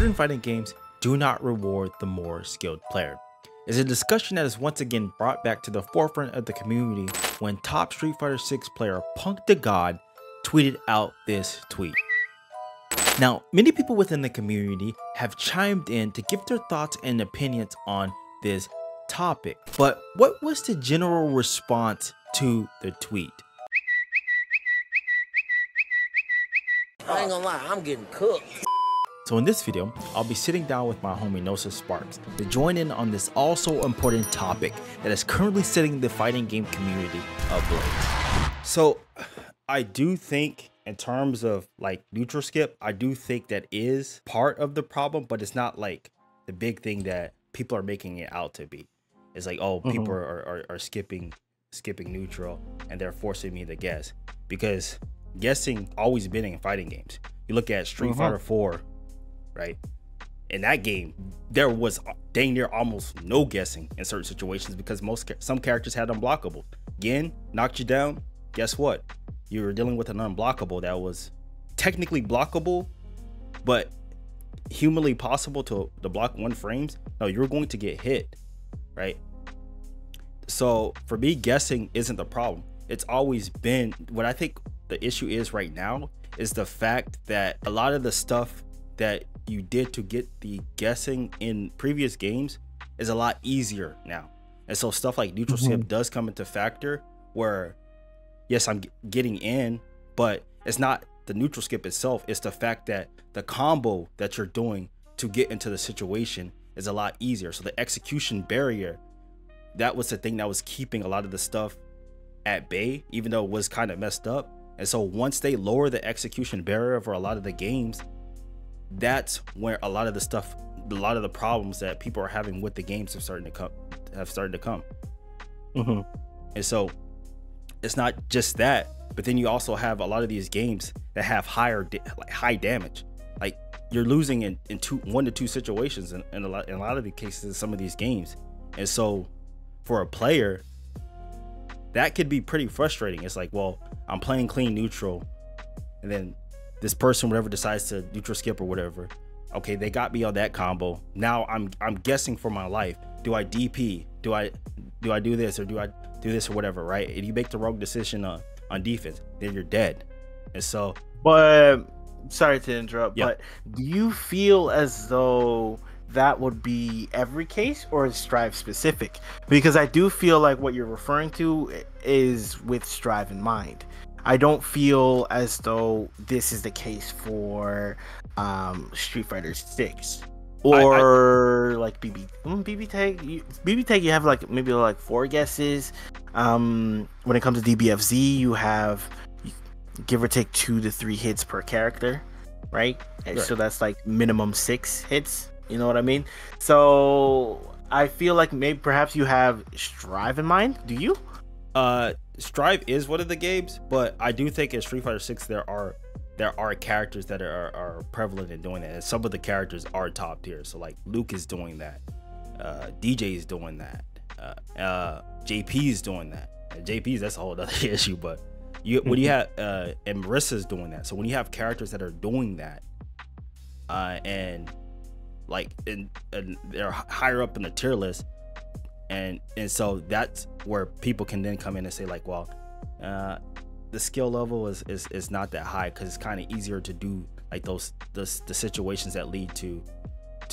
Modern fighting games do not reward the more skilled player. It's a discussion that is once again brought back to the forefront of the community when top Street Fighter 6 player Punk the God tweeted out this tweet. Now, many people within the community have chimed in to give their thoughts and opinions on this topic, but what was the general response to the tweet? I ain't gonna lie, I'm getting cooked. So in this video, I'll be sitting down with my homie Nosa Sparks to join in on this also important topic that is currently setting the fighting game community ablaze. So I do think in terms of like neutral skip, I do think that is part of the problem, but it's not like the big thing that people are making it out to be. It's like, oh, people are skipping neutral and they're forcing me to guess, because guessing always been in fighting games. You look at Street Fighter 4, right? In that game, there was dang near almost no guessing in certain situations because some characters had unblockable. Gin knocked you down. Guess what? You were dealing with an unblockable that was technically blockable, but humanly possible to block 1 frames. No, you're going to get hit, right? So for me, guessing isn't the problem. It's always been what I think the issue is right now is the fact that a lot of the stuff that you did to get the guessing in previous games is a lot easier now. And so stuff like neutral skip does come into factor where, yes, I'm getting in, but it's not the neutral skip itself. It's the fact that the combo that you're doing to get into the situation is a lot easier. So the execution barrier, that was the thing that was keeping a lot of the stuff at bay, even though it was kind of messed up. And so once they lower the execution barrier for a lot of the games, that's where a lot of the problems that people are having with the games have started to come. And so it's not just that, but then you also have a lot of these games that have high damage. Like you're losing in 1 to 2 situations in a lot of the cases in some of these games. And so for a player, that could be pretty frustrating. It's like, well, I'm playing clean neutral, and then this person, whatever, decides to neutral skip or whatever. Okay, they got me on that combo. Now I'm guessing for my life. Do I DP? Do I do this, or do I do this or whatever, right? And you make the wrong decision on defense, then you're dead. And so, but sorry to interrupt, but do you feel as though that would be every case, or is Strive specific? Because I do feel like what you're referring to is with Strive in mind. I don't feel as though this is the case for Street Fighter 6 or like BB Tag. You have like maybe like 4 guesses. When it comes to DBFZ, you have give or take 2 to 3 hits per character, right? So that's like minimum 6 hits. You know what I mean? So I feel like maybe perhaps you have Strive in mind. Do you? Strive is one of the games, but I do think in Street Fighter 6 there are characters that are prevalent in doing that, and some of the characters are top tier. So like Luke is doing that, DJ is doing that, JP is doing that. And JP's, that's a whole other issue, but when you have and Marissa's doing that. So when you have characters that are doing that, and they're higher up in the tier list, and so that's where people can then come in and say like, well, the skill level is not that high, because it's kind of easier to do like the situations that lead to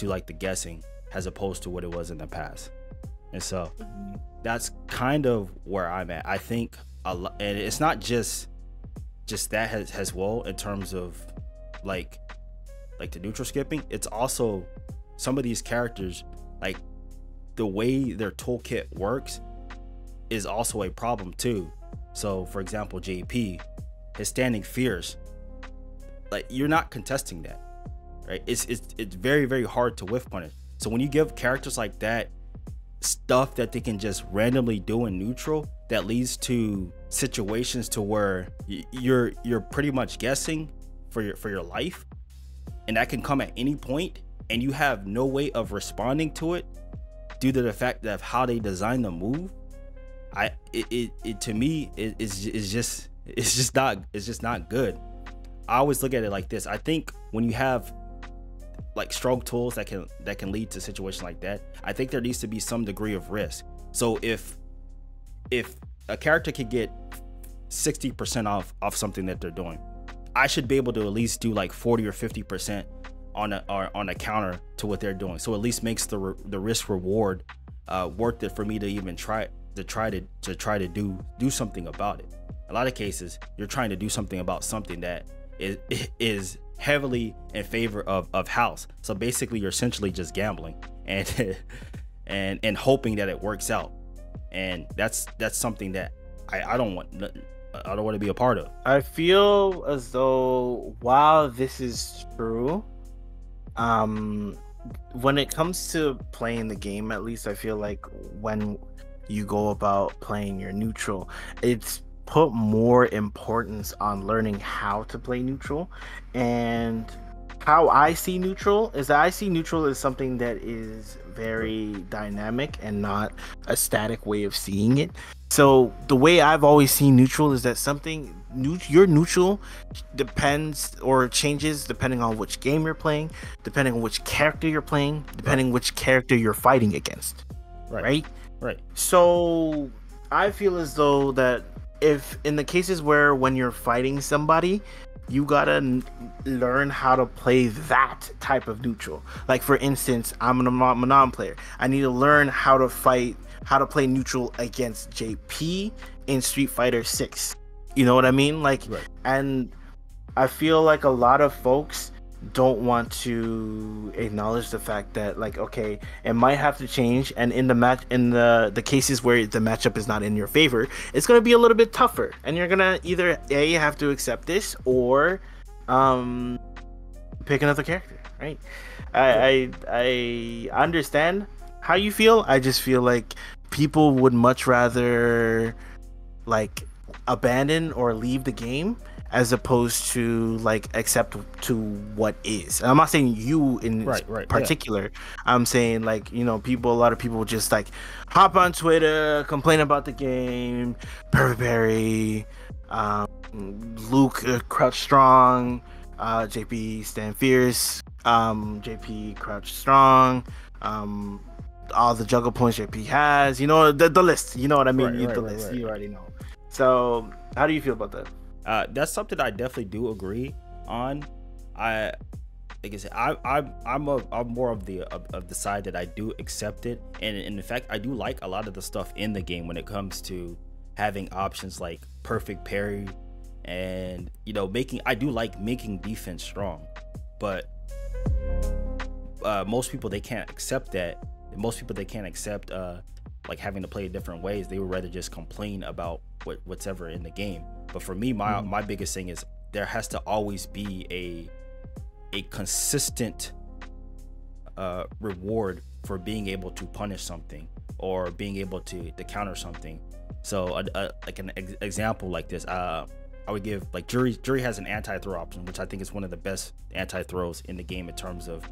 like the guessing as opposed to what it was in the past. And so that's kind of where I'm at. I think and it's not just that as well in terms of like the neutral skipping. It's also some of these characters, like the way their toolkit works is also a problem too. So for example, JP, his standing fears, like you're not contesting that, right? It's very, very hard to whiff punish. So when you give characters like that stuff that they can just randomly do in neutral, that leads to situations to where you're pretty much guessing for your life, and that can come at any point, and you have no way of responding to it due to the fact of how they design the move. To me, it's just not good. I always look at it like this. I think when you have like strong tools that can lead to situations like that, I think there needs to be some degree of risk. So if a character could get 60% off something that they're doing, I should be able to at least do like 40 or 50% on a counter to what they're doing. So at least makes the risk reward worth it for me to even try to do something about it. A lot of cases, you're trying to do something about something that is heavily in favor of house. So basically, you're essentially just gambling and and hoping that it works out. And that's something that I don't want to be a part of. I feel as though while this is true, when it comes to playing the game, at least I feel like when you go about playing your neutral, it's put more importance on learning how to play neutral. And how I see neutral is that I see neutral as something that is very dynamic and not a static way of seeing it. So the way I've always seen neutral is that your neutral depends or changes depending on which game you're playing, depending on which character you're playing, depending which character you're fighting against. Right. So I feel as though that if in the cases where when you're fighting somebody, you gotta learn how to play that type of neutral. Like for instance, I'm a Manon player. I need to learn how to play neutral against JP in Street Fighter 6. You know what I mean? Like, and I feel like a lot of folks don't want to acknowledge the fact that, like, okay, it might have to change, and in the cases where the matchup is not in your favor, it's going to be a little bit tougher, and you're gonna either have to accept this or pick another character, right? I understand how you feel. I just feel like people would much rather like abandon or leave the game as opposed to like accept to what is. And I'm not saying you in particular. Yeah. I'm saying like, you know, a lot of people just like hop on Twitter, complain about the game, Perry, Luke Crouch Strong, JP Stand Fierce, JP Crouch Strong, all the juggle points JP has, you know, the list, you know what I mean? The list, you already know. So how do you feel about that? That's something I definitely do agree on. Like I said, I'm more of the side that I do accept it, and in fact, I do like a lot of the stuff in the game when it comes to having options like perfect parry, and you know, I do like making defense strong, but most people they can't accept that. Most people they can't accept like having to play different ways. They would rather just complain about what's ever in the game. But for me, my biggest thing is there has to always be a consistent reward for being able to punish something or being able to counter something. So like an example like this, I would give like Jury has an anti-throw option, which I think is one of the best anti-throws in the game in terms of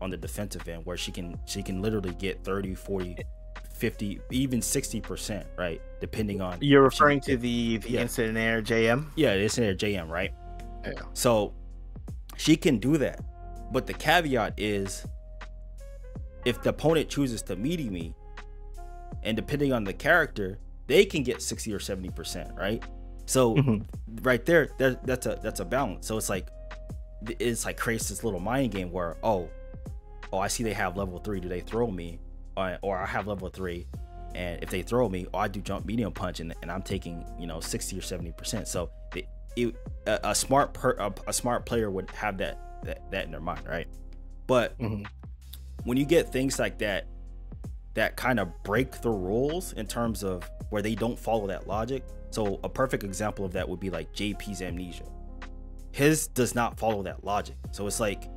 on the defensive end, where she can literally get 30, 40, 50, even 60%, right? Depending on, you're referring to the Instant Air JM? Yeah, the Instant Air JM, right? Yeah. So she can do that, but the caveat is if the opponent chooses to meaty me, and depending on the character, they can get 60 or 70%, right? So right there, that's a balance. So it's like creates this little mind game where oh, I see they have level 3. Do they throw me? Or I have level 3, and if they throw me, I do jump medium punch, and I'm taking 60 or 70%. So a smart player would have that in their mind, right? But when you get things like that kind of break the rules in terms of where they don't follow that logic. So a perfect example of that would be like JP's Amnesia. His does not follow that logic. So it's like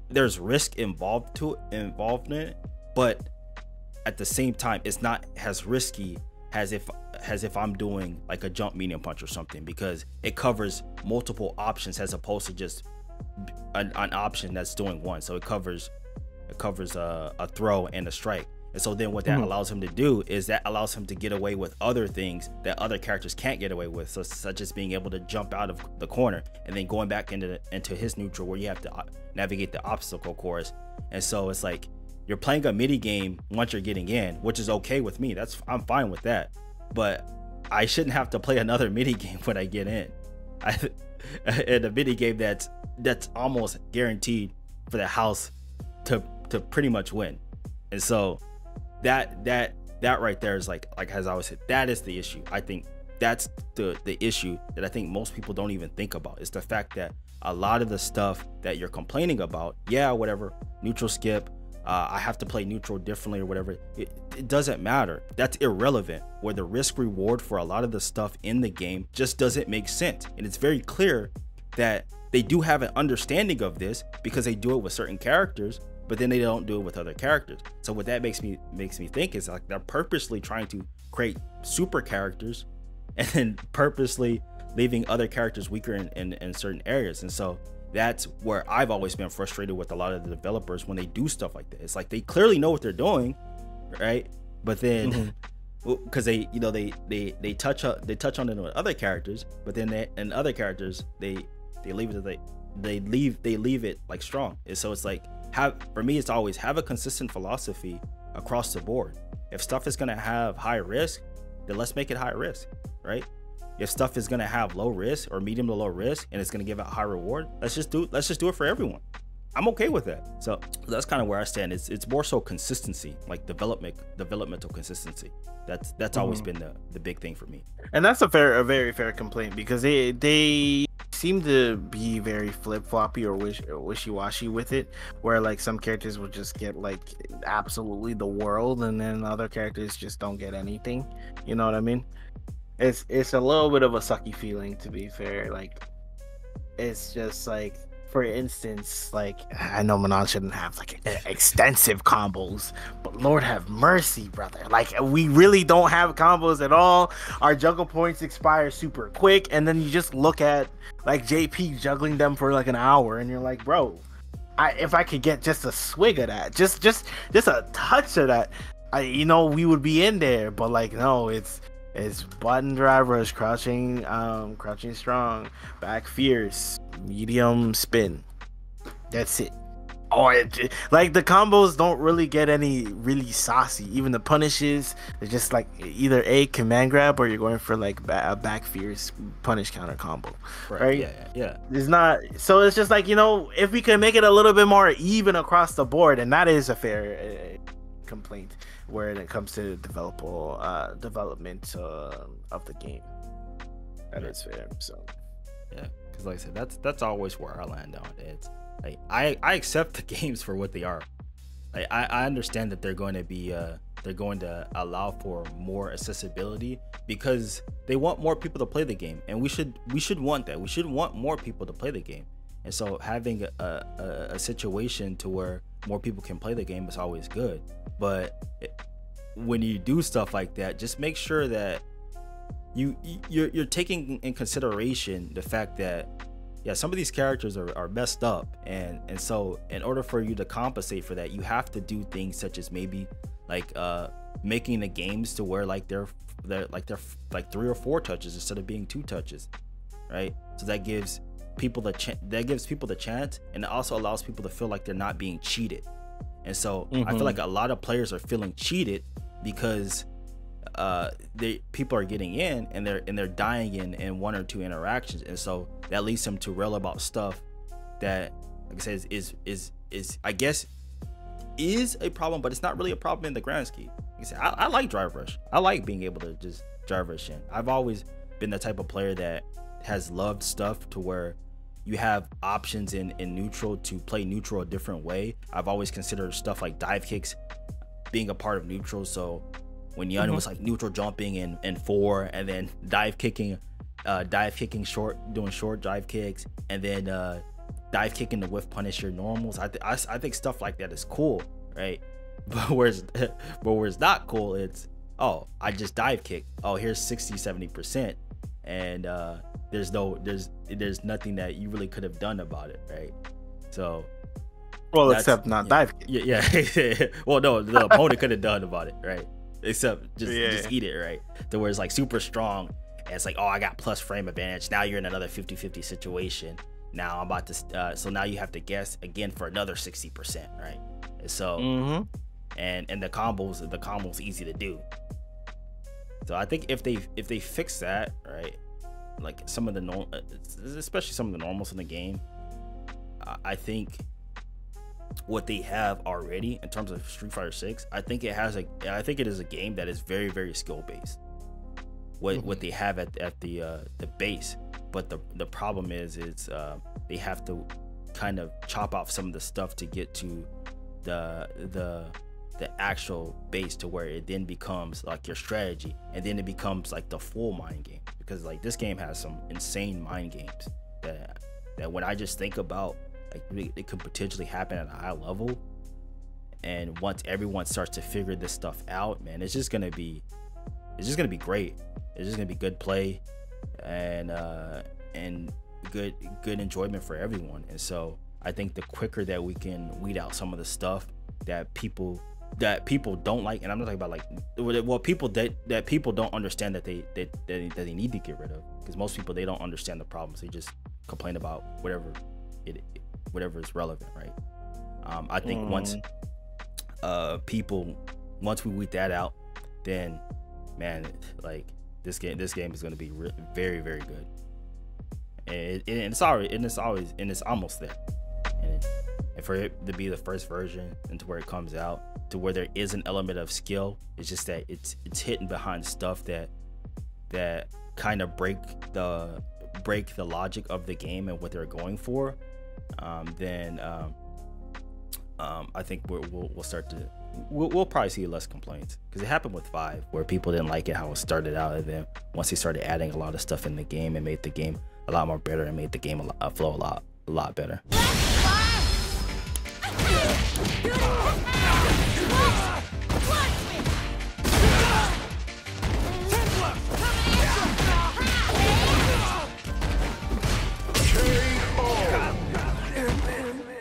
there's risk involved in it. But at the same time, it's not as risky as if I'm doing like a jump medium punch or something, because it covers multiple options as opposed to just an option that's doing one. So it covers a throw and a strike. And so then what that allows him to do is that allows him to get away with other things that other characters can't get away with. So such as being able to jump out of the corner and then going back into his neutral where you have to navigate the obstacle course. And so it's like you're playing a mini game once you're getting in, which is okay with me. I'm fine with that. But I shouldn't have to play another mini game when I get in. And a mini game that's almost guaranteed for the house to pretty much win. And so that right there is like as I always said, that is the issue. I think that's the issue that I think most people don't even think about, is the fact that a lot of the stuff that you're complaining about, whatever, neutral skip, I have to play neutral differently or whatever, it doesn't matter. That's irrelevant. Where the risk reward for a lot of the stuff in the game just doesn't make sense. And it's very clear that they do have an understanding of this because they do it with certain characters, but then they don't do it with other characters. So what that makes me think is like they're purposely trying to create super characters and then purposely leaving other characters weaker in certain areas. And so that's where I've always been frustrated with a lot of the developers when they do stuff like that. It's like they clearly know what they're doing, right? But then because they touch on it with other characters, but then in other characters they leave it they leave it like strong. And so it's like, for me it's always have a consistent philosophy across the board. If stuff is going to have high risk, then let's make it high risk, right? If stuff is going to have low risk or medium to low risk and it's going to give out high reward, let's just do it for everyone. I'm okay with that. So that's kind of where I stand. It's more so consistency, like developmental consistency. That's always been the big thing for me. And that's a very fair complaint, because they seem to be very flip-floppy or wishy-washy with it, where like some characters will just get like absolutely the world and then other characters just don't get anything. You know what I mean? It's a little bit of a sucky feeling, to be fair. Like, it's just like, for instance, like, I know Manon shouldn't have like extensive combos, but Lord have mercy, brother. Like, we really don't have combos at all. Our juggle points expire super quick, and then you just look at like JP juggling them for like an hour, and you're like, bro, if I could get just a swig of that, just a touch of that, we would be in there. But like, no, it's button drivers, crouching strong, back fierce, medium spin. That's it. Like the combos don't really get any really saucy. Even the punishes, they're just like either a command grab or you're going for like a back fierce punish counter combo, right? Yeah. It's not. So it's just like, if we can make it a little bit more even across the board, and that is a fair complaint where it comes to development of the game. That is fair. So yeah, because like I said, that's always where I land on. It's like I accept the games for what they are. Like I understand that they're going to allow for more accessibility because they want more people to play the game, and we should want that. We should want more people to play the game. And so having a situation to where more people can play the game is always good. But when you do stuff like that, just make sure that you're taking in consideration the fact that some of these characters are messed up, and so in order for you to compensate for that, you have to do things such as maybe like making the games to where like they're like 3 or 4 touches instead of being 2 touches, right? So that gives people the chance, and it also allows people to feel like they're not being cheated. And so I feel like a lot of players are feeling cheated because people are getting in and they're dying in 1 or 2 interactions, and so that leads them to rail about stuff that, like I said, is I guess is a problem, but it's not really a problem in the grand scheme. Like I said, I like drive rush. I like being able to just drive rush in. I've always been the type of player that has loved stuff to where you have options in neutral to play neutral a different way. I've always considered stuff like dive kicks being a part of neutral. So when Yun was like neutral jumping in 4, and then dive kicking short, doing short dive kicks, and then dive kicking to whiff punish your normals. I think stuff like that is cool, right? But where it's not cool, it's I just dive kick. Here's 60-70%, and there's nothing that you really could have done about it, right? So Well, except not dive kick. Yeah. Well, no, the opponent could have done about it, right? Except just eat it, right? To where it's like super strong, and it's like, oh, I got plus frame advantage. Now you're in another 50-50 situation. Now I'm about to, so now you have to guess again for another 60%, right? And so, and the combos easy to do. So I think if they fix that, right, like some of the especially some of the normals in the game, I think what they have already in terms of Street Fighter 6, I think it is a game that is very, very skill based. What they have at the base, but the problem is they have to kind of chop off some of the stuff to get to the actual base, to where it then becomes like your strategy, and then it becomes like the full mind game, because like this game has some insane mind games that when I just think about, like, it could potentially happen at a high level, and once everyone starts to figure this stuff out, man, it's just gonna be great. It's just gonna be good play and good enjoyment for everyone. And so I think the quicker that we can weed out some of the stuff that people don't like, and I'm not talking about like people that people don't understand that they need to get rid of, because most people, they don't understand the problems, they just complain about whatever is relevant, right? I think once we weed that out, then, man, like this game is going to be very, very good, and it's almost there, and for it to be the first version, and to where it comes out, to where there is an element of skill, it's just that it's hidden behind stuff that kind of break the logic of the game and what they're going for. Then I think we'll start to we'll probably see less complaints, because it happened with 5, where people didn't like it how it started out, and then once they started adding a lot of stuff in the game, it made the game a lot more better, and made the game flow a lot better.